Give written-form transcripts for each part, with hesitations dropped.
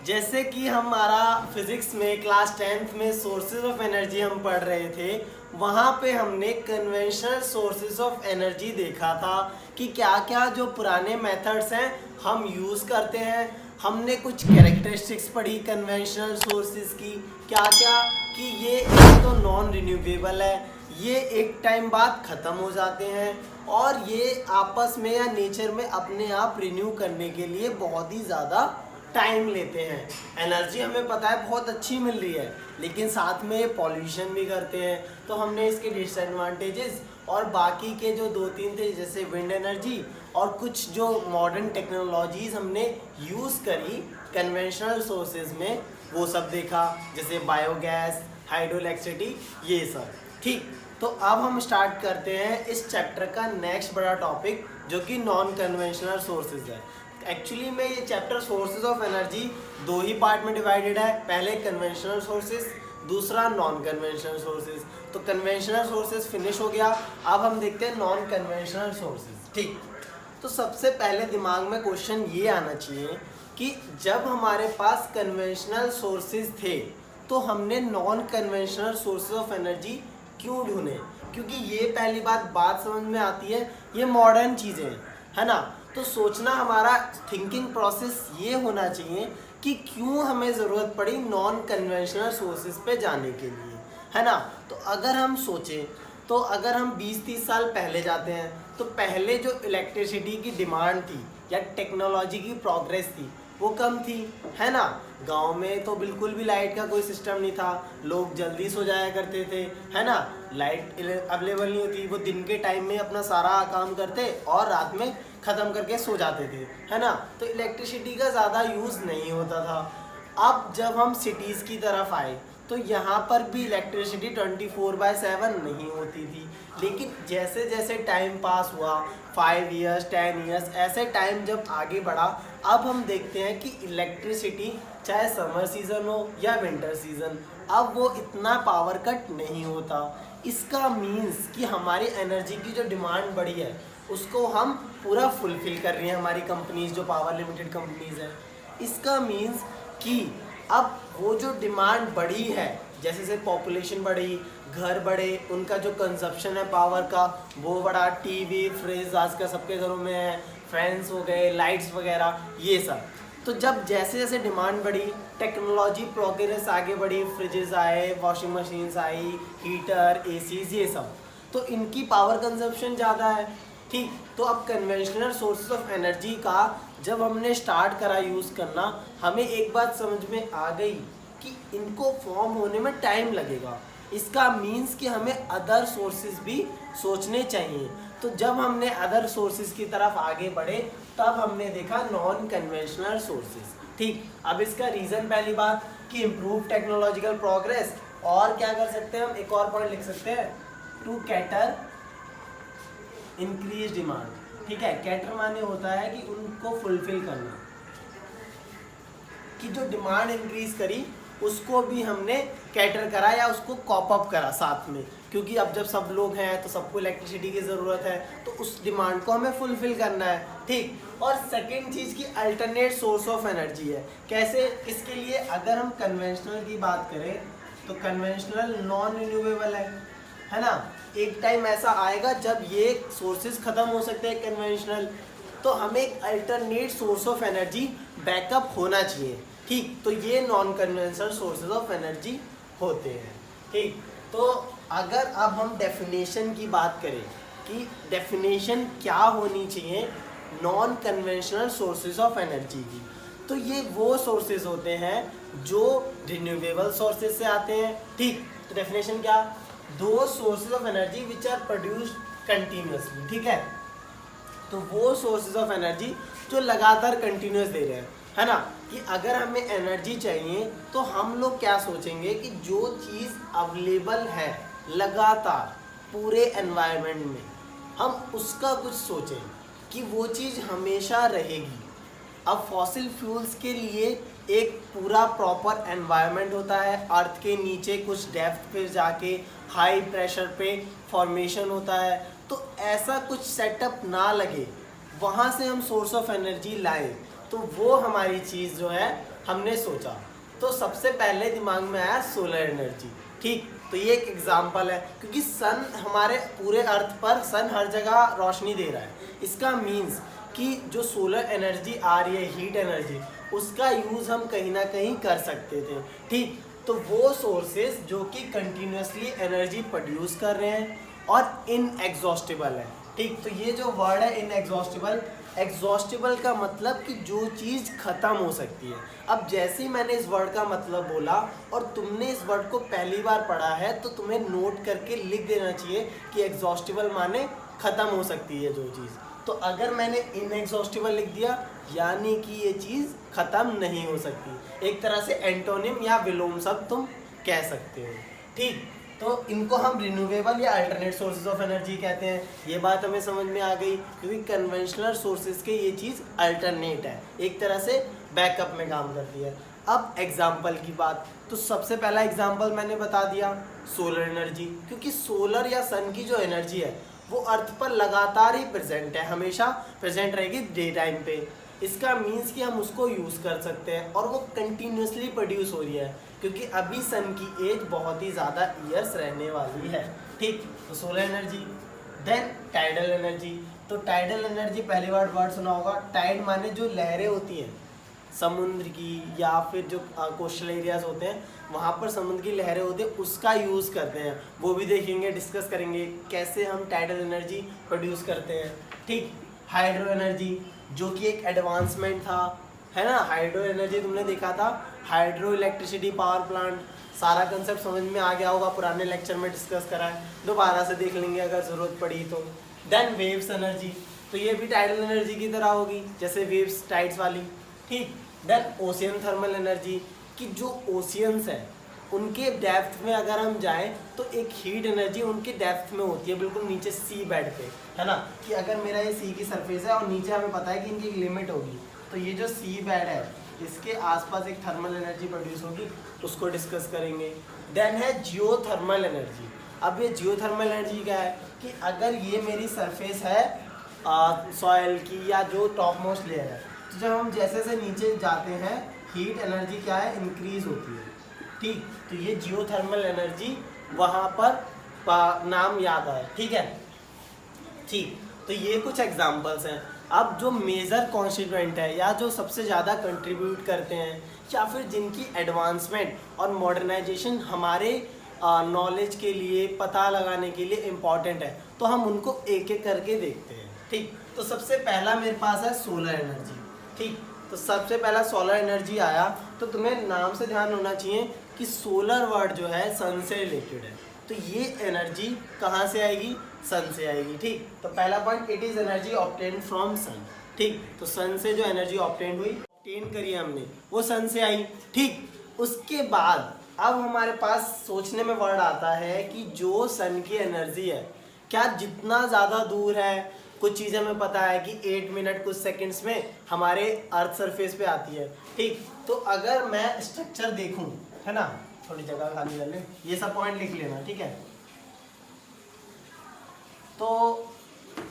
जैसे कि हमारा फिजिक्स में क्लास 10th में सोर्सेज ऑफ एनर्जी हम पढ़ रहे थे, वहाँ पे हमने कन्वेंशनल सोर्सेज ऑफ एनर्जी देखा था कि क्या क्या जो पुराने मेथड्स हैं हम यूज़ करते हैं। हमने कुछ कैरेक्टरिस्टिक्स पढ़ी कन्वेंशनल सोर्सेज की, क्या क्या कि ये एक तो नॉन रिन्यूएबल है, ये एक टाइम बाद ख़त्म हो जाते हैं और ये आपस में या नेचर में अपने आप रिन्यू करने के लिए बहुत ही ज़्यादा टाइम लेते हैं। एनर्जी हमें पता है बहुत अच्छी मिल रही है, लेकिन साथ में पॉल्यूशन भी करते हैं। तो हमने इसके डिसएडवांटेजेस और बाकी के जो 2-3 थे, जैसे विंड एनर्जी और कुछ जो मॉडर्न टेक्नोलॉजीज़ हमने यूज़ करी कन्वेंशनल सोर्सेज में, वो सब देखा, जैसे बायोगैस, हाइड्रो इलेक्ट्रिसिटी, ये सब। ठीक, तो अब हम स्टार्ट करते हैं इस चैप्टर का नेक्स्ट बड़ा टॉपिक, जो कि नॉन कन्वेंशनल सोर्सेज है। एक्चुअली में ये chapter sources of energy 2 he part में डिवाइडेड है, पहले कन्वेंशनल सोर्सेज, दूसरा नॉन कन्वेंशनल सोर्सेज। तो कन्वेंशनल सोर्सेज फिनिश हो गया, अब हम देखते हैं नॉन कन्वेंशनल सोर्सेज। ठीक, तो सबसे पहले दिमाग में क्वेश्चन ये आना चाहिए कि जब हमारे पास कन्वेंशनल सोर्सेज थे तो हमने non conventional sources of energy क्यों ढूंढे? क्योंकि ये पहली बात समझ में आती है, ये मॉडर्न चीज़ें है ना। तो सोचना हमारा थिंकिंग प्रोसेस ये होना चाहिए कि क्यों हमें ज़रूरत पड़ी नॉन कन्वेंशनल सोर्सेज पे जाने के लिए, है ना। तो अगर हम सोचें, तो अगर हम 20-30 साल पहले जाते हैं तो पहले जो इलेक्ट्रिसिटी की डिमांड थी या टेक्नोलॉजी की प्रोग्रेस थी वो कम थी, है ना। गांव में तो बिल्कुल भी लाइट का कोई सिस्टम नहीं था, लोग जल्दी सो जाया करते थे, है ना। लाइट अवेलेबल नहीं होती, वो दिन के टाइम में अपना सारा काम करते और रात में ख़त्म करके सो जाते थे, है ना। तो इलेक्ट्रिसिटी का ज़्यादा यूज़ नहीं होता था। अब जब हम सिटीज़ की तरफ आए तो यहाँ पर भी इलेक्ट्रिसिटी 24/7 नहीं होती थी, लेकिन जैसे जैसे टाइम पास हुआ, 5 इयर्स 10 इयर्स ऐसे टाइम जब आगे बढ़ा, अब हम देखते हैं कि इलेक्ट्रिसिटी चाहे समर सीज़न हो या विंटर सीज़न, अब वो इतना पावर कट नहीं होता। इसका मीन्स कि हमारी एनर्जी की जो डिमांड बढ़ी है उसको हम पूरा फुलफ़िल कर रही हैं हमारी कंपनीज, जो पावर लिमिटेड कंपनीज हैं। इसका मीन्स कि अब वो जो डिमांड बढ़ी है, जैसे जैसे पॉपुलेशन बढ़ी, घर बढ़े, उनका जो कंजप्शन है पावर का वो बढ़ा, टीवी फ्रिज आजकल सबके घरों में है, फैंस हो गए, लाइट्स वगैरह, ये सब। तो जब जैसे जैसे डिमांड बढ़ी, टेक्नोलॉजी प्रोग्रेस आगे बढ़ी, फ्रिजेस आए, वॉशिंग मशीन्स आई, हीटर, एसीज, ये सब, तो इनकी पावर कंजप्शन ज़्यादा है। ठीक, तो अब कन्वेंशनल सोर्सेज ऑफ एनर्जी का जब हमने स्टार्ट करा यूज़ करना, हमें एक बात समझ में आ गई कि इनको फॉर्म होने में टाइम लगेगा। इसका मीन्स कि हमें अदर सोर्सेज भी सोचने चाहिए। तो जब हमने अदर सोर्सेज की तरफ आगे बढ़े तब हमने देखा नॉन कन्वेंशनल सोर्सेज। ठीक, अब इसका रीज़न पहली बात कि इम्प्रूव टेक्नोलॉजिकल प्रोग्रेस, और क्या कर सकते हैं हम, एक और पॉइंट लिख सकते हैं, टू कैटर इंक्रीज डिमांड। ठीक है, कैटर माने होता है कि उनको फुलफिल करना, कि जो डिमांड इंक्रीज करी उसको भी हमने कैटर करा या उसको कॉप अप करा साथ में, क्योंकि अब जब सब लोग हैं तो सबको इलेक्ट्रिसिटी की ज़रूरत है, तो उस डिमांड को हमें फुलफिल करना है। ठीक, और सेकेंड चीज़ की अल्टरनेट सोर्स ऑफ एनर्जी है। कैसे? इसके लिए अगर हम कन्वेंशनल की बात करें तो कन्वेंशनल नॉन रिन्यूएबल है ना। एक टाइम ऐसा आएगा जब ये सोर्सेज ख़त्म हो सकते हैं कन्वेंशनल, तो हमें एक alternate source of energy backup होना चाहिए। ठीक, तो ये non conventional sources of energy होते हैं। ठीक, तो अगर अब हम डेफिनेशन की बात करें कि डेफिनेशन क्या होनी चाहिए non conventional sources of energy की, तो ये वो सोर्सेज होते हैं जो रिन्यूएबल सोर्सेज से आते हैं। ठीक, तो डेफिनेशन क्या, दो sources of energy which are produced continuously. ठीक है, तो वो सोर्सेज ऑफ एनर्जी जो लगातार कंटिन्यूस दे रहे हैं, है ना। कि अगर हमें एनर्जी चाहिए तो हम लोग क्या सोचेंगे कि जो चीज़ अवेलेबल है लगातार पूरे एनवायरनमेंट में, हम उसका कुछ सोचें कि वो चीज़ हमेशा रहेगी। अब फॉसिल फ्यूल्स के लिए एक पूरा प्रॉपर एनवायरनमेंट होता है, अर्थ के नीचे कुछ डेप्थ पे जाके हाई प्रेशर पे फॉर्मेशन होता है, तो ऐसा कुछ सेटअप ना लगे, वहाँ से हम सोर्स ऑफ एनर्जी लाएं तो वो हमारी चीज़ जो है हमने सोचा, तो सबसे पहले दिमाग में आया सोलर एनर्जी। ठीक, तो ये एक एग्जाम्पल है, क्योंकि सन हमारे पूरे अर्थ पर सन हर जगह रोशनी दे रहा है। इसका मीन्स कि जो सोलर एनर्जी आ रही है, हीट एनर्जी, उसका यूज़ हम कहीं ना कहीं कर सकते थे। ठीक, तो वो सोर्सेज जो कि कंटिन्यूसली एनर्जी प्रोड्यूस कर रहे हैं और इनएग्जॉस्टेबल है। ठीक, तो ये जो वर्ड है इनएग्जॉस्टेबल, एग्जॉस्टेबल का मतलब कि जो चीज़ ख़त्म हो सकती है। अब जैसे ही मैंने इस वर्ड का मतलब बोला और तुमने इस वर्ड को पहली बार पढ़ा है, तो तुम्हें नोट करके लिख देना चाहिए कि एग्जॉस्टेबल माने ख़त्म हो सकती है जो चीज़। तो अगर मैंने इनएग्जॉस्टेबल लिख दिया, यानी कि ये चीज़ ख़त्म नहीं हो सकती। एक तरह से एंटोनिम या विलोम शब्द तुम कह सकते हो। ठीक, तो इनको हम रिन्यूएबल या अल्टरनेट सोर्सेज ऑफ एनर्जी कहते हैं। ये बात हमें समझ में आ गई, क्योंकि कन्वेंशनल सोर्सेज के ये चीज़ अल्टरनेट है, एक तरह से बैकअप में काम करती है। अब एग्जाम्पल की बात, तो सबसे पहला एग्जाम्पल मैंने बता दिया सोलर एनर्जी, क्योंकि सोलर या सन की जो एनर्जी है वो अर्थ पर लगातार ही प्रेजेंट है, हमेशा प्रेजेंट रहेगी डे टाइम पे। इसका मीन्स कि हम उसको यूज़ कर सकते हैं और वो कंटिन्यूसली प्रोड्यूस हो रही है, क्योंकि अभी सन की एज बहुत ही ज़्यादा ईयर्स रहने वाली है। ठीक, तो solar energy. Then tidal energy. तो टाइडल एनर्जी पहली बार वर्ड सुना होगा। टाइड माने जो लहरें होती हैं समुद्र की, या फिर जो कोस्टल एरियाज होते हैं वहाँ पर समुद्र की लहरें होती हैं, उसका यूज़ करते हैं। वो भी देखेंगे, डिस्कस करेंगे कैसे हम टाइडल एनर्जी प्रोड्यूस करते हैं। ठीक, हाइड्रो एनर्जी जो कि एक एडवांसमेंट था, है ना। हाइड्रो एनर्जी तुमने देखा था, हाइड्रो इलेक्ट्रिसिटी पावर प्लांट, सारा कंसेप्ट समझ में आ गया होगा, पुराने लेक्चर में डिस्कस करा है, दोबारा से देख लेंगे अगर ज़रूरत पड़ी तो। देन वेव्स एनर्जी, तो ये भी टाइडल एनर्जी की तरह होगी, जैसे वेव्स टाइड्स वाली। ठीक, देन ओशियन थर्मल एनर्जी, कि जो ओशियंस हैं उनके डेप्थ में अगर हम जाएं तो एक हीट एनर्जी उनके डेप्थ में होती है, बिल्कुल नीचे सी बेड पे, है ना। कि अगर मेरा ये सी की सरफेस है और नीचे हमें पता है कि इनकी एक लिमिट होगी, तो ये जो सी बेड है इसके आसपास एक थर्मल एनर्जी प्रोड्यूस होगी, उसको डिस्कस करेंगे। देन है जियोथर्मल एनर्जी। अब ये जियोथर्मल एनर्जी क्या है कि अगर ये मेरी सरफेस है सॉइल की या जो टॉप मोस्ट लेयर है, तो जब हम जैसे से नीचे जाते हैं हीट एनर्जी क्या है, इंक्रीज होती है। ठीक, तो ये जियोथर्मल एनर्जी वहाँ पर नाम याद आए। ठीक है, ठीक, तो ये कुछ एग्जांपल्स हैं। अब जो मेजर कॉन्स्टिट्यूएंट है या जो सबसे ज़्यादा कंट्रीब्यूट करते हैं या फिर जिनकी एडवांसमेंट और मॉडर्नाइजेशन हमारे नॉलेज के लिए, पता लगाने के लिए इम्पॉर्टेंट है, तो हम उनको एक एक करके देखते हैं। ठीक, तो सबसे पहला मेरे पास है सोलर एनर्जी। ठीक, तो सबसे पहला सोलर एनर्जी आया, तो तुम्हें नाम से ध्यान होना चाहिए कि सोलर वर्ड जो है सन से रिलेटेड है, तो ये एनर्जी कहाँ से आएगी, सन से आएगी। ठीक, तो पहला point, it is energy obtain from sun. ठीक, तो सन से जो एनर्जी ऑब्टेन हुई, ऑब्टेन करी हमने, वो सन से आई। ठीक, उसके बाद अब हमारे पास सोचने में वर्ड आता है कि जो सन की एनर्जी है, क्या जितना ज़्यादा दूर है, कुछ चीज़ें हमें पता है कि 8 मिनट कुछ सेकंड्स में हमारे अर्थ सरफेस पे आती है। ठीक, तो अगर मैं स्ट्रक्चर देखूं, है ना, थोड़ी जगह खाली कर ले, ये सब पॉइंट लिख लेना। ठीक है, तो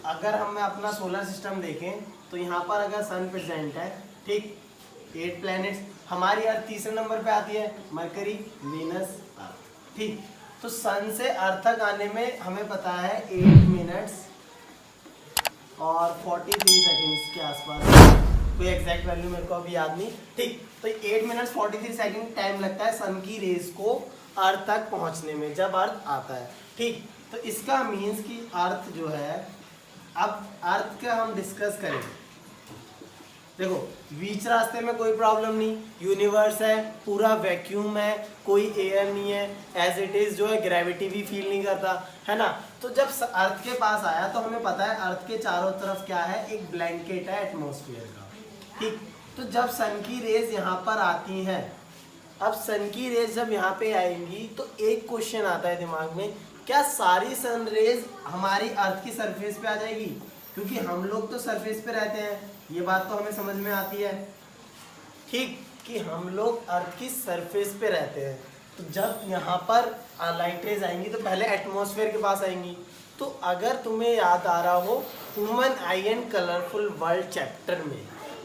अगर हम अपना सोलर सिस्टम देखें तो यहाँ पर अगर सन प्रेजेंट है, ठीक, 8 प्लैनेट्स, हमारी अर्थ तीसरे नंबर पे आती है, मरकरी, वीनस, अर्थ। ठीक, तो सन से अर्थ तक आने में हमें पता है 8 मिनट्स और 43 सेकंड्स के आसपास, कोई एग्जैक्ट वैल्यू मेरे को अभी याद नहीं। ठीक, तो 8 मिनट्स 43 सेकंड टाइम लगता है सन की रेस को अर्थ तक पहुंचने में, जब अर्थ आता है। ठीक, तो इसका मीन्स कि अर्थ जो है, अब अर्थ का हम डिस्कस करें, देखो बीच रास्ते में कोई प्रॉब्लम नहीं, यूनिवर्स है, पूरा वैक्यूम है, कोई एयर नहीं है, एज इट इज़ जो है ग्रेविटी भी फील नहीं करता, है ना। तो जब अर्थ के पास आया तो हमें पता है अर्थ के चारों तरफ क्या है, एक ब्लैंकेट है एटमॉस्फेयर का। ठीक, तो जब सन की रेज यहाँ पर आती हैं, अब सन की रेज जब यहाँ पे आएंगी तो एक क्वेश्चन आता है दिमाग में, क्या सारी सन रेज हमारी अर्थ की सरफेस पे आ जाएगी, क्योंकि हम लोग तो सरफेस पे रहते हैं, ये बात तो हमें समझ में आती है। ठीक, कि हम लोग अर्थ की सरफेस पे रहते हैं, तो जब यहाँ पर लाइट रेज आएंगी तो पहले एटमॉस्फेयर के पास आएंगी। तो अगर तुम्हें याद आ रहा हो human eye and colourful world chapter में,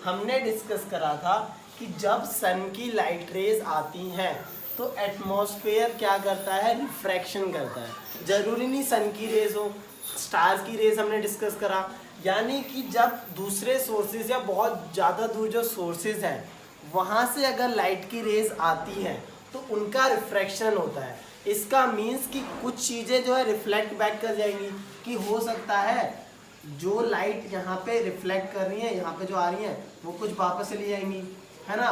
हमने डिस्कस करा था कि जब सन की लाइट रेज आती हैं तो एटमॉस्फेयर क्या करता है, रिफ्रैक्शन करता है। जरूरी नहीं सन की रेज हो, स्टार्स की रेज हमने डिस्कस करा। यानी कि जब दूसरे सोर्सेज या बहुत ज़्यादा दूर जो सोर्सेज हैं वहाँ से अगर लाइट की रेज आती हैं तो उनका रिफ्रैक्शन होता है। इसका मीन्स कि कुछ चीज़ें जो है रिफ्लेक्ट बैक कर जाएंगी, कि हो सकता है जो लाइट यहाँ पे रिफ्लेक्ट कर रही है, यहाँ पे जो आ रही है वो कुछ वापस चली जाएंगी, है ना,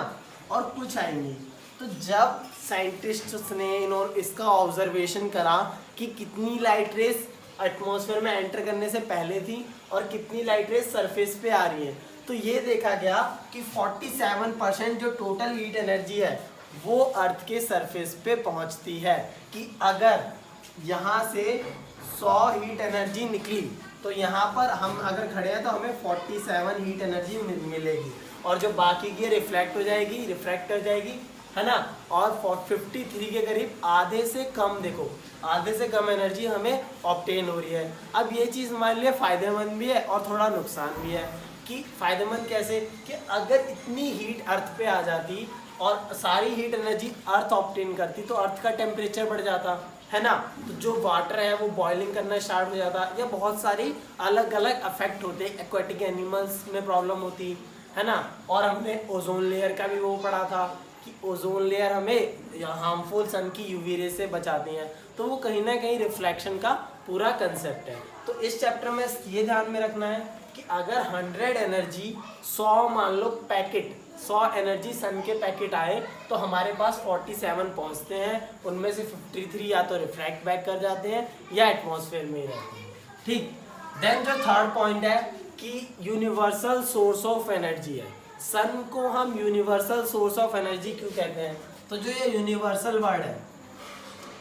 और कुछ आएंगी। तो जब साइंटिस्ट्स ने इसका ऑब्जर्वेशन करा कि कितनी लाइट रेस एटमॉस्फेयर में एंटर करने से पहले थी और कितनी लाइट रेस सरफेस पे आ रही है, तो ये देखा गया कि 47% जो टोटल हीट एनर्जी है वो अर्थ के सरफेस पे पहुंचती है। कि अगर यहाँ से 100 हीट एनर्जी निकली तो यहाँ पर हम अगर खड़े हैं तो हमें 47 हीट एनर्जी मिलेगी, और जो बाकी की रिफ्लेक्ट हो जाएगी, रिफ्रैक्ट कर जाएगी, है ना, और 53 के करीब आधे से कम, देखो आधे से कम एनर्जी हमें ऑब्टेन हो रही है। अब ये चीज़ हमारे लिए फ़ायदेमंद भी है और थोड़ा नुकसान भी है। कि फ़ायदेमंद कैसे, कि अगर इतनी हीट अर्थ पे आ जाती और सारी हीट एनर्जी अर्थ ऑब्टेन करती तो अर्थ का टेम्परेचर बढ़ जाता, है ना, तो जो वाटर है वो बॉइलिंग करना स्टार्ट हो जाता, या बहुत सारी अलग अलग अफेक्ट होते, एक्वाटिक एनिमल्स में प्रॉब्लम होती, है ना। और हमने ओजोन लेयर का भी वो पढ़ा था कि ओजोन लेयर हमें हार्मफुल सन की यूवी रे से बचाती हैं, तो वो कहीं ना कहीं रिफ्लेक्शन का पूरा कंसेप्ट है। तो इस चैप्टर में ये ध्यान में रखना है कि अगर 100 एनर्जी 100 मान लो पैकेट 100 एनर्जी सन के पैकेट आए तो हमारे पास 47 पहुंचते हैं, उनमें से 53 या तो रिफ्रैक्ट बैक कर जाते हैं या एटमॉस्फेयर में ही रहते हैं। ठीक, देन जो थर्ड पॉइंट है कि यूनिवर्सल सोर्स ऑफ एनर्जी है। सन को हम यूनिवर्सल सोर्स ऑफ एनर्जी क्यों कहते हैं, तो जो ये यूनिवर्सल वर्ड है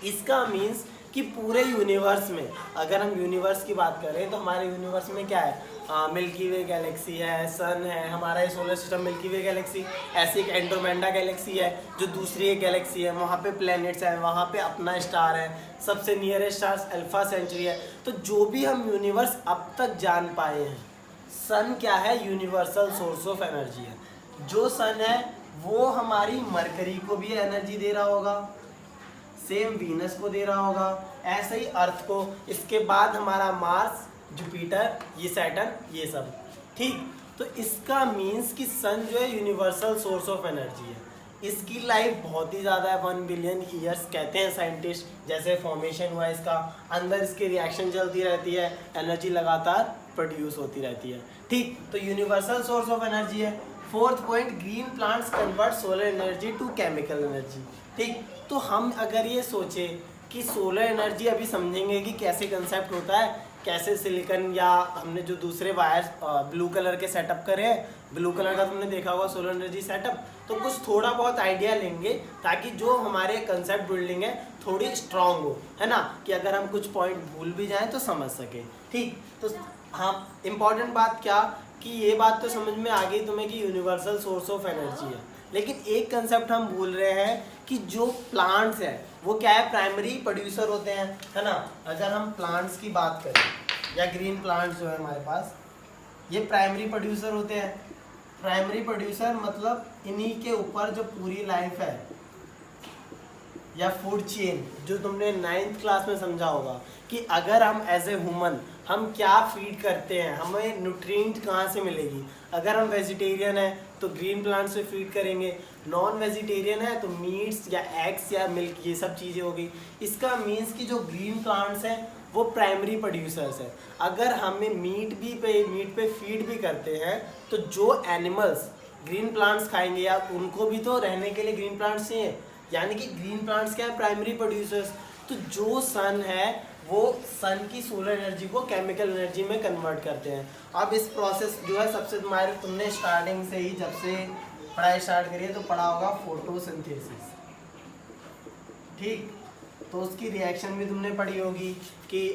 इसका मीन्स कि पूरे यूनिवर्स में, अगर हम यूनिवर्स की बात करें तो हमारे यूनिवर्स में क्या है, मिल्की वे गैलेक्सी है, सन है, हमारा ये सोलर सिस्टम मिल्की वे गैलेक्सी, ऐसी एक एंड्रोमेंडा गैलेक्सी है जो दूसरी एक गैलेक्सी है, वहाँ पे प्लैनेट्स हैं, वहाँ पे अपना स्टार है, सबसे नियरेस्ट स्टार अल्फा सेंचुरी है। तो जो भी हम यूनिवर्स अब तक जान पाए हैं, सन क्या है, यूनिवर्सल सोर्स ऑफ एनर्जी है। जो सन है वो हमारी मरकरी को भी एनर्जी दे रहा होगा, सेम वीनस को दे रहा होगा, ऐसे ही अर्थ को, इसके बाद हमारा मार्स, जुपिटर, ये सैटर्न, ये सब। ठीक, तो इसका मीन्स कि सन जो है यूनिवर्सल सोर्स ऑफ एनर्जी है। इसकी लाइफ बहुत ही ज़्यादा है, 1 बिलियन ईयर्स कहते हैं साइंटिस्ट। जैसे फॉर्मेशन हुआ इसका, अंदर इसकी रिएक्शन चलती रहती है, एनर्जी लगातार प्रोड्यूस होती रहती है। ठीक, तो यूनिवर्सल सोर्स ऑफ एनर्जी है। Fourth point, green plants convert solar energy to chemical energy. ठीक, तो हम अगर ये सोचें कि सोलर एनर्जी, अभी समझेंगे कि कैसे कंसेप्ट होता है, कैसे सिलिकॉन या हमने जो दूसरे वायर्स ब्लू कलर के सेटअप करे हैं, ब्लू कलर का तुमने देखा होगा सोलर एनर्जी सेटअप, तो कुछ थोड़ा बहुत आइडिया लेंगे ताकि जो हमारे कंसेप्ट बिल्डिंग है थोड़ी स्ट्रांग हो, है ना, कि अगर हम कुछ पॉइंट भूल भी जाएं तो समझ सके। ठीक, तो हाँ, इम्पॉर्टेंट बात क्या कि ये बात तो समझ में आ गई तुम्हें कि यूनिवर्सल सोर्स ऑफ एनर्जी है, लेकिन एक कंसेप्ट हम भूल रहे हैं कि जो प्लांट्स हैं वो क्या है, प्राइमरी प्रोड्यूसर होते हैं, है ना। अगर हम प्लांट्स की बात करें या ग्रीन प्लांट्स जो है हमारे पास, ये प्राइमरी प्रोड्यूसर होते हैं। प्राइमरी प्रोड्यूसर मतलब इन्हीं के ऊपर जो पूरी लाइफ है या फूड चेन, जो तुमने 9th क्लास में समझा होगा कि अगर हम एज ए ह्यूमन हम क्या फीड करते हैं, हमें न्यूट्रिएंट कहाँ से मिलेगी। अगर हम वेजिटेरियन है तो ग्रीन प्लांट से फीड करेंगे, नॉन वेजिटेरियन है तो मीट्स या एग्स या मिल्क, ये सब चीज़ें होगी। इसका मीन्स कि जो ग्रीन प्लांट्स हैं वो प्राइमरी प्रोड्यूसर्स हैं। अगर हमें मीट पे फीड भी करते हैं तो जो एनिमल्स ग्रीन प्लांट्स खाएंगे या उनको भी तो रहने के लिए ग्रीन प्लांट्स चाहिए, यानी कि ग्रीन प्लांट्स क्या है, प्राइमरी प्रोड्यूसर्स। तो जो सन है वो सन की सोलर एनर्जी को केमिकल एनर्जी में कन्वर्ट करते हैं। अब इस प्रोसेस जो है सबसे तुमने स्टार्टिंग से ही जब से पढ़ाई स्टार्ट करी है तो पढ़ा होगा फोटोसिंथेसिस। ठीक, तो उसकी रिएक्शन भी तुमने पढ़ी होगी कि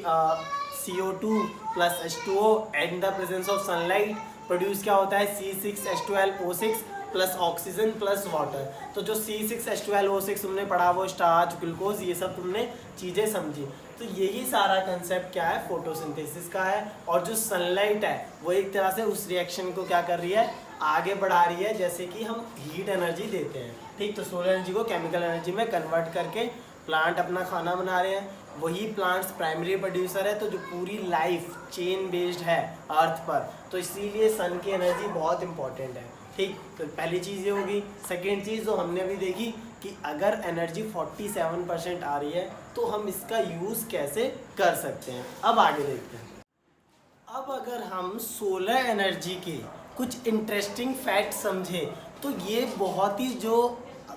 CO2 plus H2O in the presence of sunlight produce क्या होता है, C6H12O6 plus oxygen plus water. तो जो C6H12O6 तुमने पढ़ा वो स्टार्च, ग्लूकोज, ये सब तुमने चीज़ें समझी। तो यही सारा कंसेप्ट क्या है, फोटोसिंथेसिस का है। और जो सनलाइट है वो एक तरह से उस रिएक्शन को क्या कर रही है, आगे बढ़ा रही है, जैसे कि हम हीट एनर्जी देते हैं, ठीक। तो सोलर एनर्जी को केमिकल एनर्जी में कन्वर्ट करके प्लांट अपना खाना बना रहे हैं। वही प्लांट्स प्राइमरी प्रोड्यूसर है, तो जो पूरी लाइफ चेन बेस्ड है अर्थ पर, तो इसीलिए सन की एनर्जी बहुत इंपॉर्टेंट है, ठीक। तो पहली चीज़ ये होगी। सेकेंड चीज़ जो हमने अभी देखी कि अगर एनर्जी 47% आ रही है तो हम इसका यूज़ कैसे कर सकते हैं। अब आगे देखते हैं। अब अगर हम सोलर एनर्जी के कुछ इंटरेस्टिंग फैक्ट समझें तो ये बहुत ही जो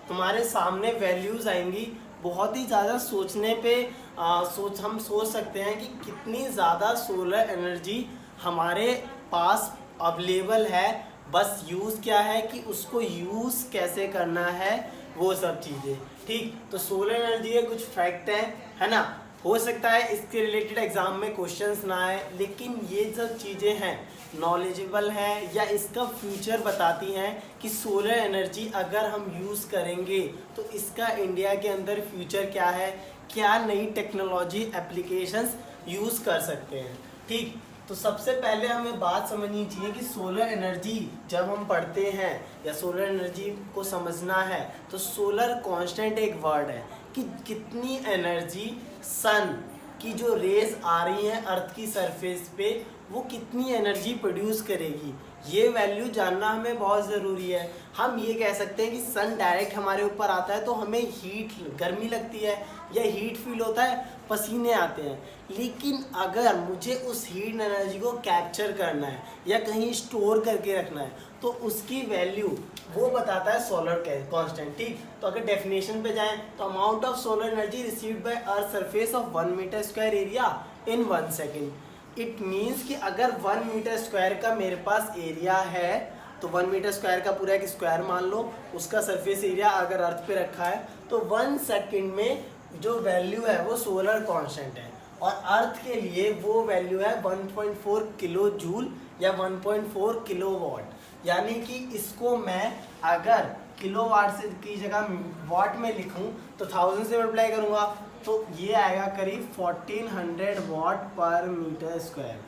तुम्हारे सामने वैल्यूज़ आएंगी, बहुत ही ज़्यादा सोचने पे हम सोच सकते हैं कि कितनी ज़्यादा सोलर एनर्जी हमारे पास अवेलेबल है। बस यूज़ क्या है कि उसको यूज़ कैसे करना है, वो सब चीज़ें, ठीक। तो सोलर एनर्जी के कुछ फैक्ट हैं, है ना। हो सकता है इसके रिलेटेड एग्जाम में क्वेश्चंस ना आए, लेकिन ये सब चीज़ें हैं नॉलेजेबल हैं या इसका फ्यूचर बताती हैं कि सोलर एनर्जी अगर हम यूज़ करेंगे तो इसका इंडिया के अंदर फ्यूचर क्या है, क्या नई टेक्नोलॉजी एप्लीकेशंस यूज़ कर सकते हैं, ठीक। तो सबसे पहले हमें बात समझनी चाहिए कि सोलर एनर्जी जब हम पढ़ते हैं या सोलर एनर्जी को समझना है तो सोलर कांस्टेंट एक वर्ड है कि कितनी एनर्जी सन की जो रेज आ रही हैं अर्थ की सरफेस पे वो कितनी एनर्जी प्रोड्यूस करेगी, ये वैल्यू जानना हमें बहुत ज़रूरी है। हम ये कह सकते हैं कि सन डायरेक्ट हमारे ऊपर आता है तो हमें हीट गर्मी लगती है या हीट फील होता है, पसीने आते हैं, लेकिन अगर मुझे उस हीट एनर्जी को कैप्चर करना है या कहीं स्टोर करके रखना है तो उसकी वैल्यू वो बताता है सोलर कांस्टेंट, ठीक। तो अगर डेफिनेशन पे जाएं तो amount of solar energy received by earth surface of 1 metre square area in 1 second. It means कि अगर 1 मीटर स्क्वायर का मेरे पास एरिया है तो 1 मीटर स्क्वायर का पूरा एक स्क्वायर मान लो, उसका सरफेस एरिया अगर अर्थ पे रखा है तो 1 सेकेंड में जो वैल्यू है वो सोलर कांस्टेंट है, और अर्थ के लिए वो वैल्यू है 1.4 किलो जूल या 1.4 किलोवाट। यानी कि इसको मैं अगर किलोवाट से की जगह वाट में लिखूं तो 1000 से मल्टीप्लाई करूंगा तो ये आएगा करीब 1400 वाट पर मीटर स्क्वायर।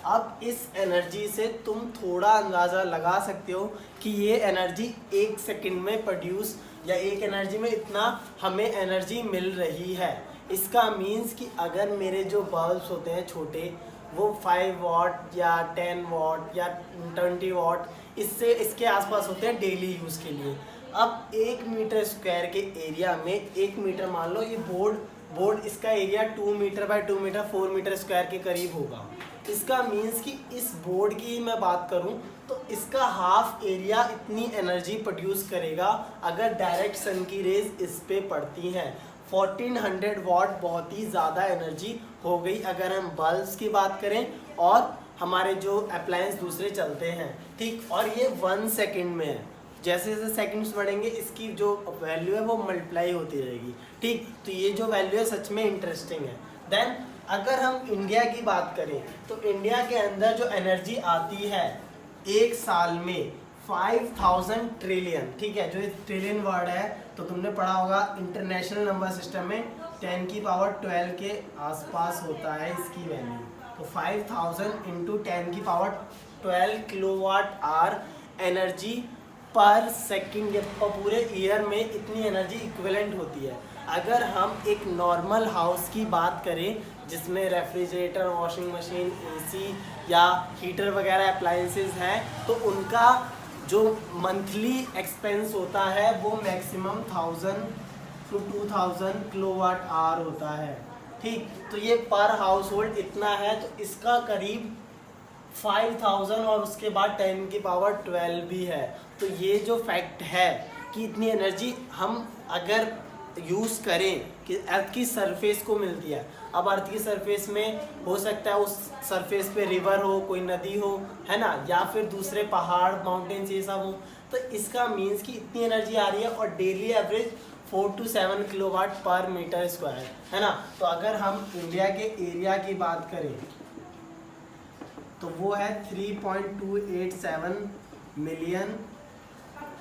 अब इस एनर्जी से तुम थोड़ा अंदाज़ा लगा सकते हो कि ये एनर्जी 1 सेकंड में प्रोड्यूस या एक एनर्जी में इतना हमें एनर्जी मिल रही है। इसका मीन्स कि अगर मेरे जो बल्ब्स होते हैं छोटे वो 5 वाट या 10 वाट या 20 वाट इसके आसपास होते हैं डेली यूज़ के लिए। अब 1 मीटर स्क्वायर के एरिया में 1 मीटर मान लो, ये बोर्ड इसका area 2 metre by 2 metre 4 metre square के करीब होगा। इसका मीन्स कि इस बोर्ड की मैं बात करूं तो इसका हाफ एरिया इतनी एनर्जी प्रोड्यूस करेगा अगर डायरेक्ट सन की रेज इस पे पड़ती हैं। 1400 वाट बहुत ही ज़्यादा एनर्जी हो गई अगर हम बल्ब्स की बात करें और हमारे जो अप्लायंस दूसरे चलते हैं, ठीक। और ये 1 सेकेंड में है, जैसे जैसे सेकंड्स बढ़ेंगे इसकी जो वैल्यू है वो मल्टीप्लाई होती रहेगी, ठीक। तो ये जो वैल्यू है सच में इंटरेस्टिंग है। देन अगर हम इंडिया की बात करें तो इंडिया के अंदर जो एनर्जी आती है एक साल में 5000 ट्रिलियन, ठीक है। जो ट्रिलियन वर्ड है तो तुमने पढ़ा होगा इंटरनेशनल नंबर सिस्टम में 10 की पावर 12 के आसपास होता है इसकी वैल्यू। तो 5000 इंटू 10 की पावर 12 किलोवाट आवर एनर्जी पर सेकंड या पूरे ईयर में इतनी एनर्जी इक्विवेलेंट होती है। अगर हम एक नॉर्मल हाउस की बात करें जिसमें रेफ्रिजरेटर, वॉशिंग मशीन, एसी या हीटर वगैरह अप्लायंसेस हैं तो उनका जो मंथली एक्सपेंस होता है वो मैक्सिमम 1000 to 2000 किलोवाट आवर होता है, ठीक। तो ये पर हाउस होल्ड इतना है, तो इसका करीब 5000 और उसके बाद 10 की पावर 12 भी है। तो ये जो फैक्ट है कि इतनी एनर्जी हम अगर यूज़ करें कि अर्थ की सरफेस को मिलती है। अब अर्थ की सरफेस में हो सकता है उस सरफेस पे रिवर हो, कोई नदी हो, है ना, या फिर दूसरे पहाड़, माउंटेन्स ये सब हो, तो इसका मीन्स कि इतनी एनर्जी आ रही है और डेली एवरेज 4 to 7 किलोवाट पर मीटर स्क्वायर, है ना। तो अगर हम इंडिया के एरिया की बात करें तो वो है 3.287 मिलियन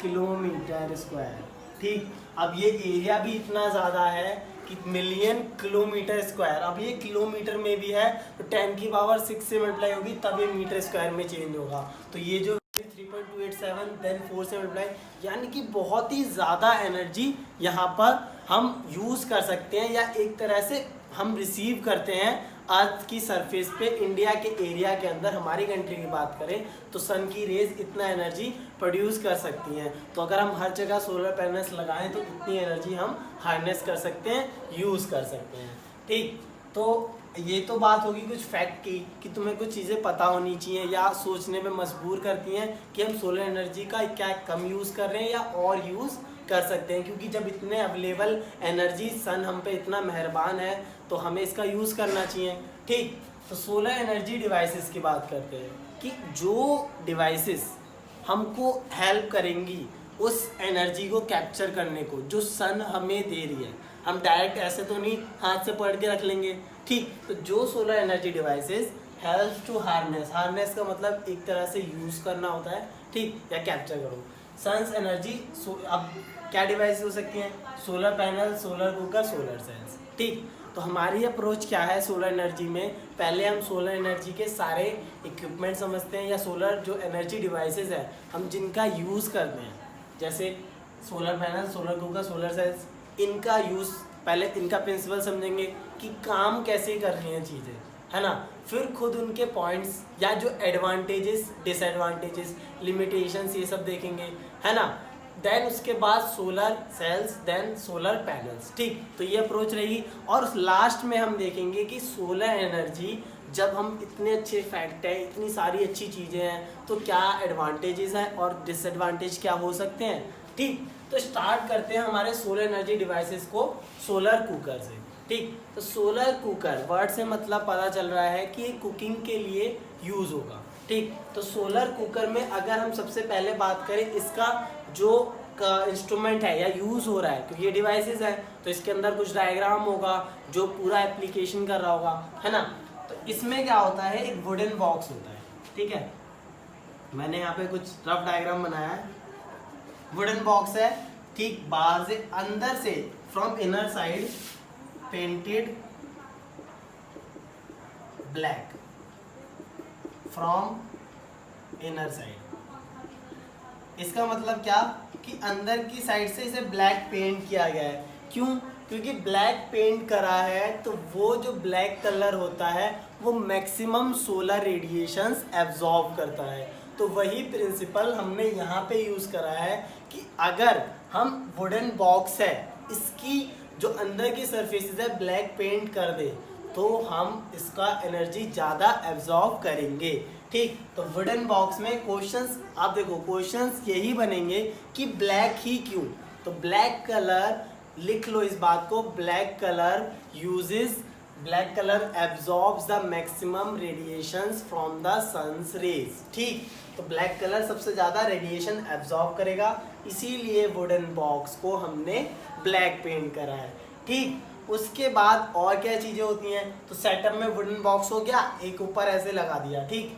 किलोमीटर स्क्वायर, ठीक। अब ये एरिया भी इतना ज़्यादा है कि मिलियन किलोमीटर स्क्वायर, अब ये किलोमीटर में भी है तो 10 की पावर 6 से मल्टीप्लाई होगी तब ये मीटर स्क्वायर में चेंज होगा। तो ये जो 3.287 0.7 देन 4 से मल्टीप्लाई, यानी कि बहुत ही ज़्यादा एनर्जी यहाँ पर हम यूज़ कर सकते हैं या एक तरह से हम रिसीव करते हैं अर्थ की सरफेस पे। इंडिया के एरिया के अंदर हमारी कंट्री की बात करें तो सन की रेज इतना एनर्जी प्रोड्यूस कर सकती हैं। तो अगर हम हर जगह सोलर पैनल्स लगाएं तो इतनी एनर्जी हम हार्नेस कर सकते हैं, यूज़ कर सकते हैं। ठीक, तो ये तो बात होगी कुछ फैक्ट की कि तुम्हें कुछ चीज़ें पता होनी चाहिए या सोचने में मजबूर करती हैं कि हम सोलर एनर्जी का क्या कम यूज़ कर रहे हैं या और यूज़ कर सकते हैं, क्योंकि जब इतने अवेलेबल एनर्जी सन हम पे इतना मेहरबान है तो हमें इसका यूज़ करना चाहिए। ठीक, तो सोलर एनर्जी डिवाइसेस की बात करते हैं कि जो डिवाइसेस हमको हेल्प करेंगी उस एनर्जी को कैप्चर करने को जो सन हमें दे रही है। हम डायरेक्ट ऐसे तो नहीं हाथ से पकड़ के रख लेंगे। ठीक, तो जो solar energy devices help to harness का मतलब एक तरह से यूज़ करना होता है, ठीक, या कैप्चर करो सन्स एनर्जी। अब क्या डिवाइस हो सकती हैं? Solar panel, solar cooker, solar cells. ठीक, तो हमारी अप्रोच क्या है सोलर एनर्जी में? पहले हम सोलर एनर्जी के सारे इक्विपमेंट समझते हैं या सोलर जो एनर्जी डिवाइसेस है हम जिनका यूज़ करते हैं, जैसे solar panel, solar cooker, solar cells, इनका यूज़ पहले इनका प्रिंसिपल समझेंगे कि काम कैसे कर रही हैं चीज़ें, है ना। फिर खुद उनके पॉइंट्स या जो एडवांटेजेस, डिसएडवांटेजेस, लिमिटेशंस, ये सब देखेंगे, है ना। देन उसके बाद solar cells, then solar panels. ठीक, तो ये अप्रोच रहेगी। और लास्ट में हम देखेंगे कि सोलर एनर्जी जब हम इतने अच्छे फैक्ट है, इतनी सारी अच्छी चीज़ें हैं तो क्या एडवांटेजेस हैं और डिसएडवांटेज क्या हो सकते हैं। ठीक, तो स्टार्ट करते हैं हमारे सोलर एनर्जी डिवाइसेस को सोलर कुकर से। ठीक, तो सोलर कुकर वर्ड से मतलब पता चल रहा है कि कुकिंग के लिए यूज़ होगा। ठीक, तो सोलर कुकर में अगर हम सबसे पहले बात करें इसका जो इंस्ट्रूमेंट है या यूज़ हो रहा है, क्योंकि ये डिवाइसेस है तो इसके अंदर कुछ डायग्राम होगा जो पूरा एप्लीकेशन कर रहा होगा, है ना। तो इसमें क्या होता है, एक वुडन बॉक्स होता है। ठीक है, मैंने यहाँ पे कुछ रफ डायग्राम बनाया है। वुडन बॉक्स है, ठीक, बाहर से अंदर से from inner side painted black from inner side. इसका मतलब क्या कि अंदर की साइड से इसे ब्लैक पेंट किया गया है। क्यों? क्योंकि ब्लैक पेंट करा है तो वो जो ब्लैक कलर होता है वो मैक्सिमम सोलर रेडिएशंस एब्जॉर्ब करता है। तो वही प्रिंसिपल हमने यहाँ पे यूज़ करा है कि अगर हम वुडन बॉक्स है इसकी जो अंदर की सरफेसेस है ब्लैक पेंट कर दे तो हम इसका एनर्जी ज़्यादा एब्जॉर्ब करेंगे। ठीक, तो वुडन बॉक्स में क्वेश्चंस आप देखो, क्वेश्चंस यही बनेंगे कि ब्लैक ही क्यों। तो ब्लैक कलर लिख लो इस बात को, black colour absorbs the maximum radiations from the sun's rays. ठीक, तो ब्लैक कलर सबसे ज़्यादा रेडिएशन एब्जॉर्ब करेगा, इसीलिए वुडन बॉक्स को हमने ब्लैक पेंट करा है। ठीक, उसके बाद और क्या चीज़ें होती हैं, तो सेटअप में वुडन बॉक्स हो गया, एक ऊपर ऐसे लगा दिया। ठीक,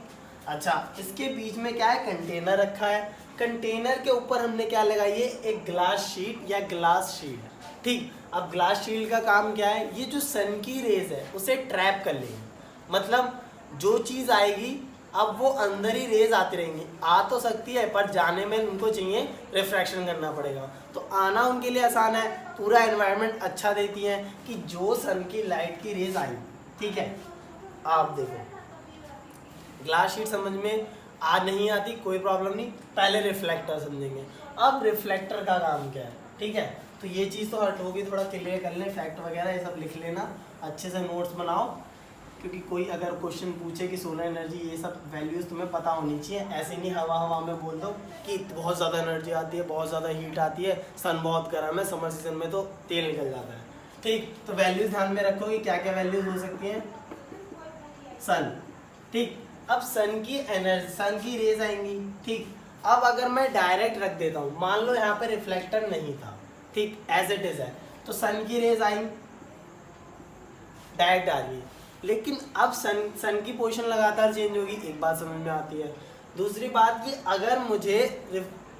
अच्छा, इसके बीच में क्या है, कंटेनर रखा है। कंटेनर के ऊपर हमने क्या लगाई है, एक ग्लास शीट या ग्लास शील्ड। ठीक, अब ग्लास शील्ड का काम क्या है, ये जो सन की रेज है उसे ट्रैप कर लेगी। मतलब जो चीज़ आएगी अब वो अंदर ही रेज आती रहेंगी, आ तो सकती है पर जाने में उनको चाहिए रिफ्रैक्शन करना पड़ेगा। तो आना उनके लिए आसान है, पूरा एनवायरनमेंट अच्छा देती है कि जो सन की लाइट की रेज आई। ठीक है, आप देखो ग्लास शीट समझ में आ नहीं आती, कोई प्रॉब्लम नहीं, पहले रिफ्लेक्टर समझेंगे। अब रिफ्लेक्टर का काम क्या है, ठीक है, तो ये चीज़ तो हट होगी, थोड़ा क्लियर कर लें, फैक्ट वगैरह ये सब लिख लेना, अच्छे से नोट्स बनाओ, क्योंकि कोई अगर क्वेश्चन पूछे कि सोलर एनर्जी ये सब वैल्यूज़ तुम्हें पता होनी चाहिए। ऐसे नहीं हवा में बोल दो कि बहुत ज़्यादा एनर्जी आती है, बहुत ज़्यादा हीट आती है, सन बहुत गर्म है, समर सीजन में तो तेल निकल जाता है। ठीक, तो वैल्यूज़ ध्यान में रखो कि क्या क्या वैल्यूज़ हो सकती हैं। सन, ठीक, अब सन की रेज आएंगी। ठीक, अब अगर मैं डायरेक्ट रख देता हूँ, मान लो यहाँ पे रिफ्लेक्टर नहीं था, ठीक, एज इट इज़ है, तो सन की रेज आई डायरेक्ट आ रही है, लेकिन अब सन की पोजीशन लगातार चेंज होगी, एक बात समझ में आती है। दूसरी बात कि अगर मुझे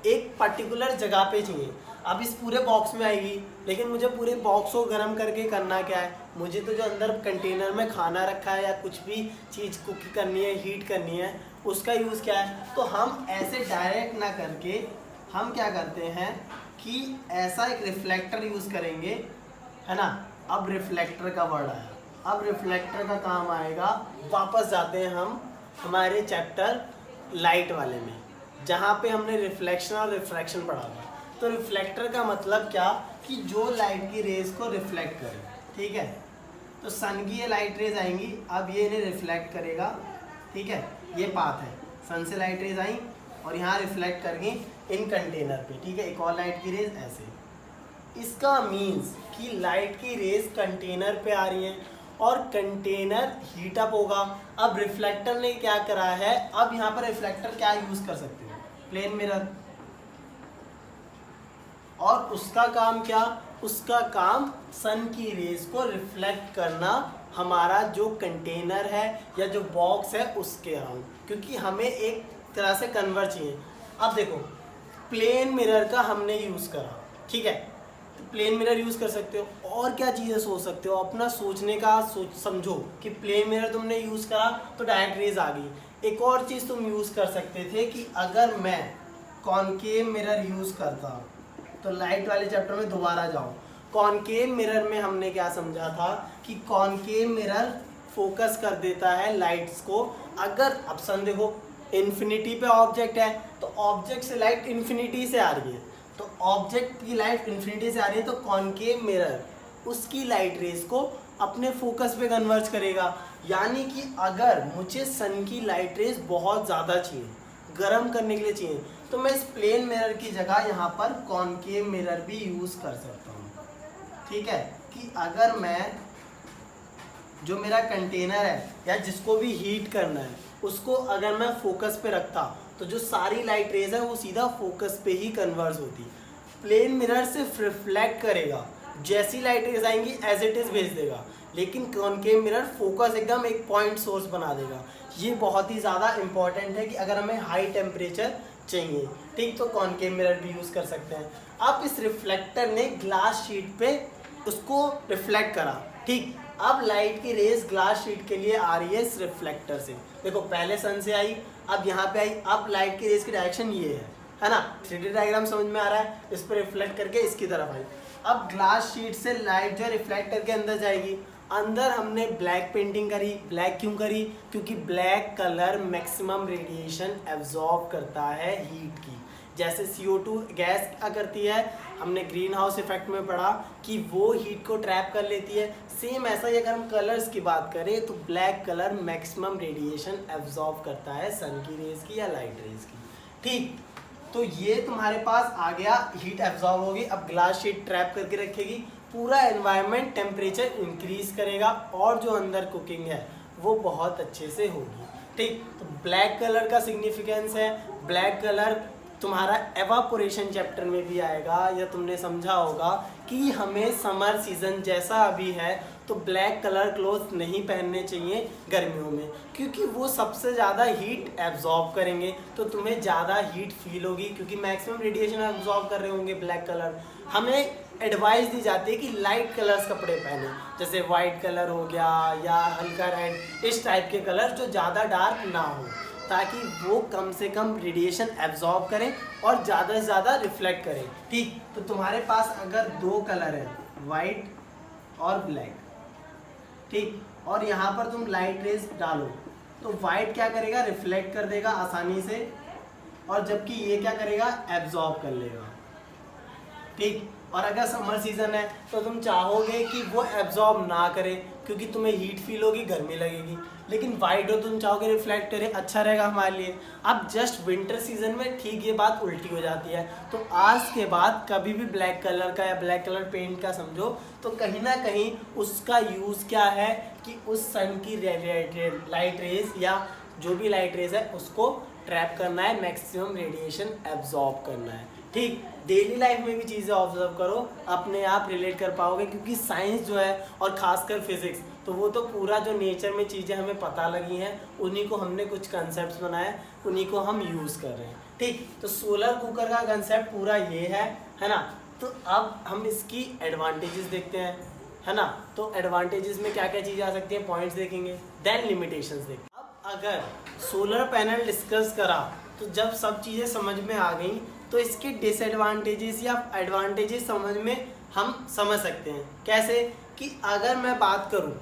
एक पर्टिकुलर जगह पे चाहिए, अब इस पूरे बॉक्स में आएगी, लेकिन मुझे पूरे बॉक्स को गर्म करके करना क्या है, मुझे तो जो अंदर कंटेनर में खाना रखा है या कुछ भी चीज़ कुक करनी है, हीट करनी है, उसका यूज़ क्या है। तो हम ऐसे डायरेक्ट ना करके हम क्या करते हैं कि ऐसा एक रिफ्लेक्टर यूज़ करेंगे, है ना। अब रिफ्लेक्टर का वर्ड आया, अब रिफ्लेक्टर का काम आएगा। वापस जाते हैं हम हमारे चैप्टर लाइट वाले में, जहाँ पे हमने रिफ्लेक्शन और रिफ्रैक्शन पढ़ा था। तो रिफ्लेक्टर का मतलब क्या कि जो लाइट की रेज को रिफ्लेक्ट करे, ठीक है। तो सन की ये लाइट रेज आएंगी, अब ये इन्हें रिफ्लेक्ट करेगा, ठीक है। ये पाथ है, सन से लाइट रेज आई और यहाँ रिफ्लेक्ट करेंगी इन कंटेनर पे, ठीक है। एक और लाइट की रेज ऐसे, इसका मीन्स कि लाइट की रेज कंटेनर पे आ रही है और कंटेनर हीट अप होगा। अब रिफ्लेक्टर ने क्या करा है, अब यहाँ पर रिफ्लेक्टर क्या यूज़ कर सकते हो, प्लेन मिरर, और उसका काम क्या, उसका काम सन की रेज को रिफ्लेक्ट करना हमारा जो कंटेनर है या जो बॉक्स है उसके अराउंड, क्योंकि हमें एक तरह से कन्वर्ट चाहिए। अब देखो प्लेन मिरर का हमने यूज़ करा, ठीक है, तो प्लेन मिरर यूज़ कर सकते हो। और क्या चीज़ें सोच सकते हो, अपना सोचने का समझो कि प्लेन मिरर तुमने यूज़ करा तो डायरेक्ट रेज आ गई। एक और चीज़ तुम यूज़ कर सकते थे कि अगर मैं कॉनकेव मिरर यूज़ करता, तो लाइट वाले चैप्टर में दोबारा जाओ। कॉनकेव मिरर में हमने क्या समझा था कि कॉनकेव मिरर फोकस कर देता है लाइट्स को। अगर अब सन देखो इन्फिनिटी पे ऑब्जेक्ट है, तो ऑब्जेक्ट से लाइट इन्फिनिटी से आ रही है, तो ऑब्जेक्ट की लाइट इन्फिनिटी से आ रही है, तो कॉनकेव मिरर उसकी लाइट रेज को अपने फोकस पे कन्वर्ज करेगा। यानी कि अगर मुझे सन की लाइट रेज बहुत ज़्यादा चाहिए, गर्म करने के लिए चाहिए, तो मैं इस प्लेन मिरर की जगह यहाँ पर कॉनकेव मिरर भी यूज़ कर सकता हूँ, ठीक है। कि अगर मैं जो मेरा कंटेनर है या जिसको भी हीट करना है उसको अगर मैं फोकस पे रखता, तो जो सारी लाइट रेज है वो सीधा फोकस पे ही कन्वर्ज होती। प्लेन मिरर सिर्फ रिफ्लेक्ट करेगा, जैसी लाइट रेज आएंगी एज इट इज़ भेज देगा, लेकिन कॉनकेव मिरर फोकस एकदम एक पॉइंट सोर्स बना देगा। ये बहुत ही ज़्यादा इंपॉर्टेंट है कि अगर हमें हाई टेम्परेचर चाहिए, ठीक, तो कॉनकेव मिरर भी यूज़ कर सकते हैं। अब इस रिफ्लेक्टर ने ग्लास शीट पे उसको रिफ्लेक्ट करा, ठीक। अब लाइट की रेज ग्लास शीट के लिए आ रही है इस रिफ्लेक्टर से। देखो पहले सन से आई, अब यहाँ पे आई, अब लाइट की रेज की डायरेक्शन ये है ना। 3D डायग्राम समझ में आ रहा है, इस पर रिफ्लेक्ट करके इसकी तरफ आई। अब ग्लास शीट से लाइट जो है रिफ्लेक्ट करके अंदर जाएगी। अंदर हमने ब्लैक पेंटिंग करी। ब्लैक क्यों करी, क्योंकि black colour maximum radiation absorb करता है हीट की। जैसे CO2 गैस क्या करती है, हमने ग्रीन हाउस इफेक्ट में पढ़ा कि वो हीट को ट्रैप कर लेती है। सेम ऐसा ही अगर हम कलर्स की बात करें तो black colour maximum radiation absorb करता है सन की रेज की या लाइट रेज की, ठीक। तो ये तुम्हारे पास आ गया, हीट एब्जॉर्ब होगी। अब ग्लास शीट ट्रैप करके रखेगी, पूरा एनवायरनमेंट टेम्परेचर इंक्रीज करेगा और जो अंदर कुकिंग है वो बहुत अच्छे से होगी, ठीक। तो ब्लैक कलर का सिग्निफिकेंस है, ब्लैक कलर तुम्हारा एवापोरेशन चैप्टर में भी आएगा, या तुमने समझा होगा कि हमें समर सीजन जैसा अभी है तो ब्लैक कलर क्लोथ नहीं पहनने चाहिए गर्मियों में, क्योंकि वो सबसे ज़्यादा हीट एब्जॉर्ब करेंगे, तो तुम्हें ज़्यादा हीट फील होगी क्योंकि मैक्सिमम रेडिएशन एब्जॉर्ब कर रहे होंगे ब्लैक कलर। हमें एडवाइस दी जाती है कि लाइट कलर्स कपड़े पहने, जैसे वाइट कलर हो गया या हल्का रेड, इस टाइप के कलर जो ज़्यादा डार्क ना हो, ताकि वो कम से कम रेडिएशन एब्जॉर्ब करें और ज़्यादा से ज़्यादा रिफ्लेक्ट करें, ठीक। तो तुम्हारे पास अगर दो कलर है, वाइट और ब्लैक, ठीक, और यहाँ पर तुम लाइट रेज डालो तो वाइट क्या करेगा, रिफ्लेक्ट कर देगा आसानी से, और जबकि ये क्या करेगा, एब्जॉर्ब कर लेगा, ठीक। और अगर समर सीजन है तो तुम चाहोगे कि वो एब्जॉर्ब ना करे क्योंकि तुम्हें हीट फील होगी, गर्मी लगेगी, लेकिन वाइट हो तुम चाहोगे रिफ्लेक्ट करे, अच्छा रहेगा हमारे लिए। अब जस्ट विंटर सीजन में ठीक ये बात उल्टी हो जाती है। तो आज के बाद कभी भी ब्लैक कलर का या ब्लैक कलर पेंट का समझो तो कहीं ना कहीं उसका यूज़ क्या है कि उस सन की लाइट रेज या जो भी लाइट रेज है उसको ट्रैप करना है, मैक्सिमम रेडिएशन एब्जॉर्ब करना है, ठीक। डेली लाइफ में भी चीज़ें ऑब्जर्व करो, अपने आप रिलेट कर पाओगे, क्योंकि साइंस जो है और खासकर फिजिक्स, तो वो तो पूरा जो नेचर में चीज़ें हमें पता लगी हैं उन्हीं को हमने कुछ कंसेप्ट बनाए, उन्हीं को हम यूज़ कर रहे हैं, ठीक। तो सोलर कुकर का कंसेप्ट पूरा ये है ना। तो अब हम इसकी एडवांटेजेस देखते हैं, है ना। तो एडवांटेजेस में क्या क्या चीज़ें आ सकती हैं, पॉइंट्स देखेंगे, देन लिमिटेशंस देखेंगे। अब अगर सोलर पैनल डिस्कस करा तो जब सब चीज़ें समझ में आ गई तो इसके डिसएडवांटेजेस या एडवांटेजेस समझ में हम समझ सकते हैं। कैसे कि अगर मैं बात करूं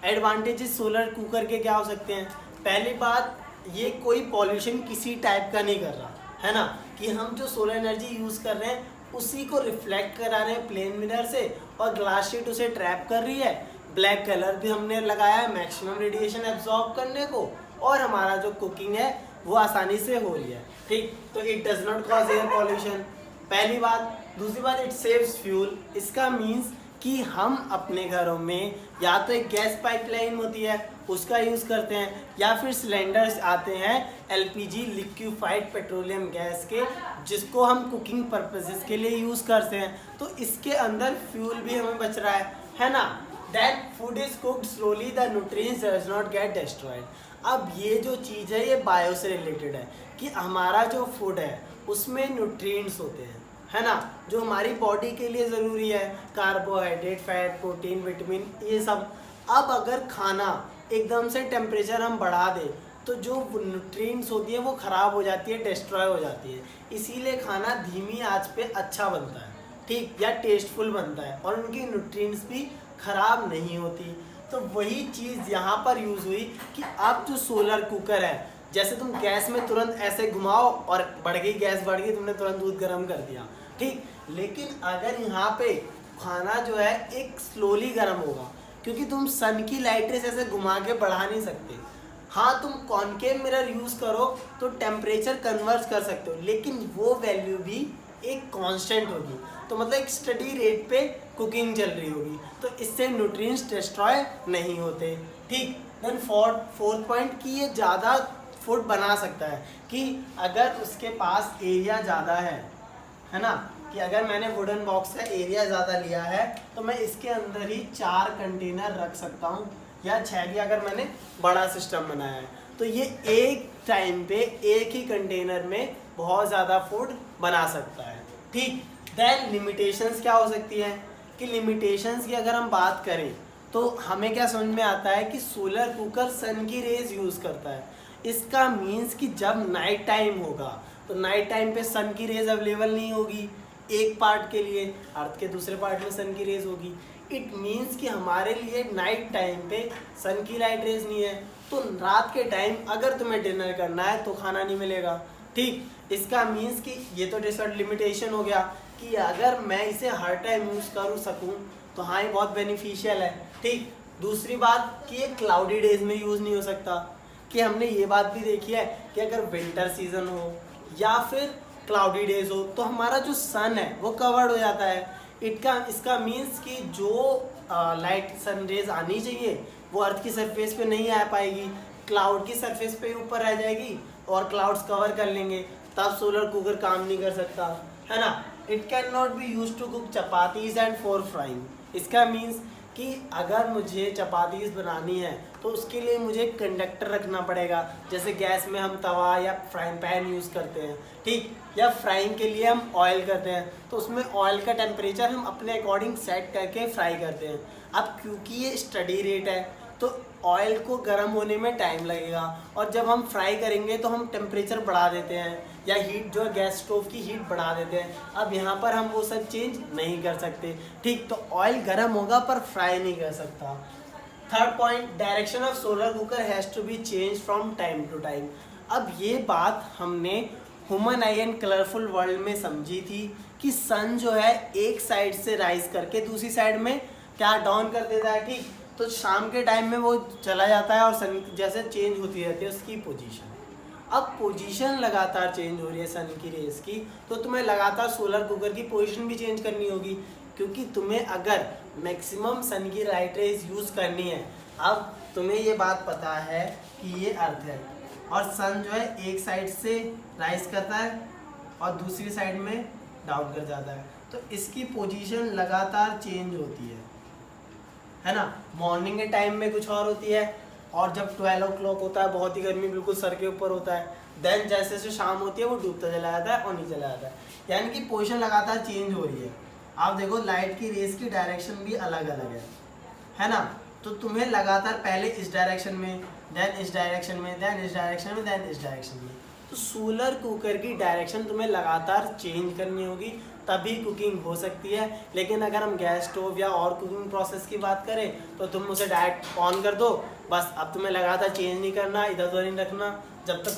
एडवांटेजेस सोलर कुकर के क्या हो सकते हैं। पहली बात, ये कोई पॉल्यूशन किसी टाइप का नहीं कर रहा, है ना, कि हम जो सोलर एनर्जी यूज़ कर रहे हैं उसी को रिफ्लेक्ट करा रहे हैं प्लेन मिरर से और ग्लास शीट उसे ट्रैप कर रही है। ब्लैक कलर भी हमने लगाया है मैक्सिमम रेडिएशन एब्जॉर्ब करने को, और हमारा जो कुकिंग है वो आसानी से हो रही है, ठीक। तो it does not cause air pollution, पहली बात। दूसरी बात, इट सेव्स फ्यूल। इसका मीन्स कि हम अपने घरों में या तो एक गैस पाइपलाइन होती है उसका यूज़ करते हैं, या फिर सिलेंडर्स आते हैं एलपीजी लिक्विफाइड पेट्रोलियम गैस के, जिसको हम कुकिंग पर्पसेस के लिए यूज़ करते हैं। तो इसके अंदर फ्यूल भी हमें बच रहा है ना। Then food is cooked slowly, the nutrients does not get destroyed. अब ये जो चीज़ है ये बायो से रिलेटेड है कि हमारा जो फूड है उसमें न्यूट्रिएंट्स होते हैं, है ना, जो हमारी बॉडी के लिए ज़रूरी है, कार्बोहाइड्रेट, फैट, प्रोटीन, विटामिन, ये सब। अब अगर खाना एकदम से टेम्परेचर हम बढ़ा दें तो जो न्यूट्रिएंट्स होती है वो ख़राब हो जाती है, डिस्ट्रॉय हो जाती है। इसीलिए खाना धीमी आंच पे अच्छा बनता है, ठीक, या टेस्टफुल बनता है, और उनकी न्यूट्रिएंट्स भी ख़राब नहीं होती। तो वही चीज़ यहाँ पर यूज़ हुई कि अब जो सोलर कुकर है, जैसे तुम गैस में तुरंत ऐसे घुमाओ और बढ़ गई, गैस बढ़ गई, तुमने तुरंत दूध गर्म कर दिया, ठीक। लेकिन अगर यहाँ पे खाना जो है एक स्लोली गर्म होगा, क्योंकि तुम सन की लाइट रेस ऐसे घुमा के बढ़ा नहीं सकते। हाँ, तुम कॉनकेव मिरर यूज़ करो तो टेम्परेचर कन्वर्ट कर सकते हो, लेकिन वो वैल्यू भी एक कांस्टेंट होगी। तो मतलब एक स्टडी रेट पे कुकिंग चल रही होगी, तो इससे न्यूट्रिएंट्स डिस्ट्रॉय नहीं होते, ठीक। देन फोर्थ पॉइंट कि ये ज़्यादा फूड बना सकता है, कि अगर उसके पास एरिया ज़्यादा है ना, कि अगर मैंने वुडन बॉक्स का एरिया ज़्यादा लिया है तो मैं इसके अंदर ही 4 कंटेनर रख सकता हूँ या 6 भी, अगर मैंने बड़ा सिस्टम बनाया है तो ये एक टाइम पे एक ही कंटेनर में बहुत ज़्यादा फूड बना सकता है, ठीक। देन लिमिटेशंस क्या हो सकती है, कि लिमिटेशंस की अगर हम बात करें तो हमें क्या समझ में आता है कि सोलर कुकर सन की रेज यूज़ करता है। इसका मीन्स कि जब नाइट टाइम होगा तो नाइट टाइम पे सन की रेज अवेलेबल नहीं होगी, एक पार्ट के लिए, अर्थ के दूसरे पार्ट में सन की रेज होगी। इट मीन्स कि हमारे लिए नाइट टाइम पे सन की लाइट रेज नहीं है, तो रात के टाइम अगर तुम्हें डिनर करना है तो खाना नहीं मिलेगा, ठीक। इसका मीन्स कि ये तो लिमिटेशन हो गया कि अगर मैं इसे हर टाइम यूज़ कर सकूँ तो हाँ, ये बहुत बेनिफिशियल है, ठीक। दूसरी बात कि ये क्लाउडी डेज में यूज़ नहीं हो सकता, कि हमने ये बात भी देखी है कि अगर विंटर सीजन हो या फिर क्लाउडी डेज हो तो हमारा जो सन है वो कवर्ड हो जाता है। इसका मीन्स कि जो लाइट सन रेज आनी चाहिए वो अर्थ की सरफेस पे नहीं आ पाएगी, क्लाउड की सरफेस पे ऊपर रह जाएगी और क्लाउड्स कवर कर लेंगे, तब सोलर कुकर काम नहीं कर सकता, है ना। It can not be use to cook chapatis and for frying. इसका मीन्स कि अगर मुझे चपातीस बनानी है तो उसके लिए मुझे कंडक्टर रखना पड़ेगा, जैसे गैस में हम तवा या फ्राइंग पैन यूज़ करते हैं, ठीक, या फ्राइंग के लिए हम ऑयल करते हैं तो उसमें ऑयल का टेम्परेचर हम अपने अकॉर्डिंग सेट करके फ्राई करते हैं। अब क्योंकि ये स्टडी रेट है तो ऑयल को गर्म होने में टाइम लगेगा, और जब हम फ्राई करेंगे तो हम टेम्परेचर बढ़ा देते हैं या हीट जो गैस स्टोव की हीट बढ़ा देते हैं। अब यहाँ पर हम वो सब चेंज नहीं कर सकते, ठीक। तो ऑयल गर्म होगा पर फ्राई नहीं कर सकता। Third point, direction of solar cooker has to be change from time to time. अब ये बात हमने human eye and colourful world में समझी थी कि सन जो है एक साइड से राइज करके दूसरी साइड में क्या डाउन कर देता है, ठीक। तो शाम के टाइम में वो चला जाता है और सन जैसे चेंज होती रहती है उसकी पोजीशन। अब पोजीशन लगातार चेंज हो रही है सन की रेस की, तो तुम्हें लगातार सोलर कुकर की पोजीशन भी चेंज करनी होगी, क्योंकि तुम्हें अगर मैक्सिमम सन की लाइट रेज यूज़ करनी है। अब तुम्हें ये बात पता है कि ये अर्थ है और सन जो है एक साइड से राइज करता है और दूसरी साइड में डाउन कर जाता है, तो इसकी पोजीशन लगातार चेंज होती है ना। मॉर्निंग के टाइम में कुछ और होती है, और जब 12 o'clock होता है बहुत ही गर्मी बिल्कुल सर के ऊपर होता है, देन जैसे जैसे शाम होती है वो डूबता चला जाता है और नीचे चला जाता है, यानी कि पोजीशन लगातार चेंज हो रही है। आप देखो लाइट की रेस की डायरेक्शन भी अलग अलग है ना। तो तुम्हें लगातार पहले इस डायरेक्शन में, देन इस डायरेक्शन में, देन इस डायरेक्शन में, देन इस डायरेक्शन में, तो सोलर कुकर की डायरेक्शन तुम्हें लगातार चेंज करनी होगी, तभी कुकिंग हो सकती है। लेकिन अगर हम गैस स्टोव या और कुकिंग प्रोसेस की बात करें तो तुम उसे डायरेक्ट ऑन कर दो, बस अब तुम्हें लगातार चेंज नहीं करना, इधर उधर नहीं रखना, जब तक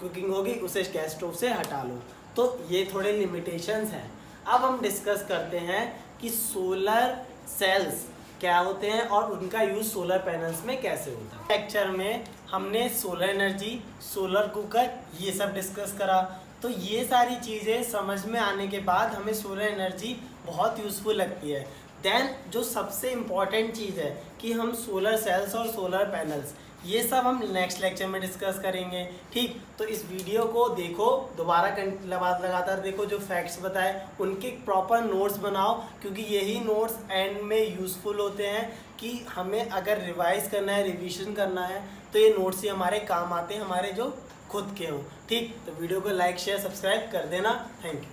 कुकिंग होगी उसे गैस स्टोव से हटा लो। तो ये थोड़े लिमिटेशंस हैं। अब हम डिस्कस करते हैं कि सोलर सेल्स क्या होते हैं और उनका यूज़ सोलर पैनल्स में कैसे होता है। लेक्चर में हमने सोलर एनर्जी, सोलर कुकर, ये सब डिस्कस करा। तो ये सारी चीज़ें समझ में आने के बाद हमें सोलर एनर्जी बहुत यूज़फुल लगती है। देन जो सबसे इम्पॉर्टेंट चीज़ है कि हम सोलर सेल्स और सोलर पैनल्स, ये सब हम नेक्स्ट लेक्चर में डिस्कस करेंगे। ठीक, तो इस वीडियो को देखो, दोबारा लगातार देखो, जो फैक्ट्स बताए उनके प्रॉपर नोट्स बनाओ, क्योंकि यही नोट्स एंड में यूज़फुल होते हैं कि हमें अगर रिवाइज करना है, रिवीजन करना है, तो ये नोट्स ही हमारे काम आते हैं, हमारे जो खुद के हों। ठीक, तो वीडियो को लाइक शेयर सब्सक्राइब कर देना। Thank you.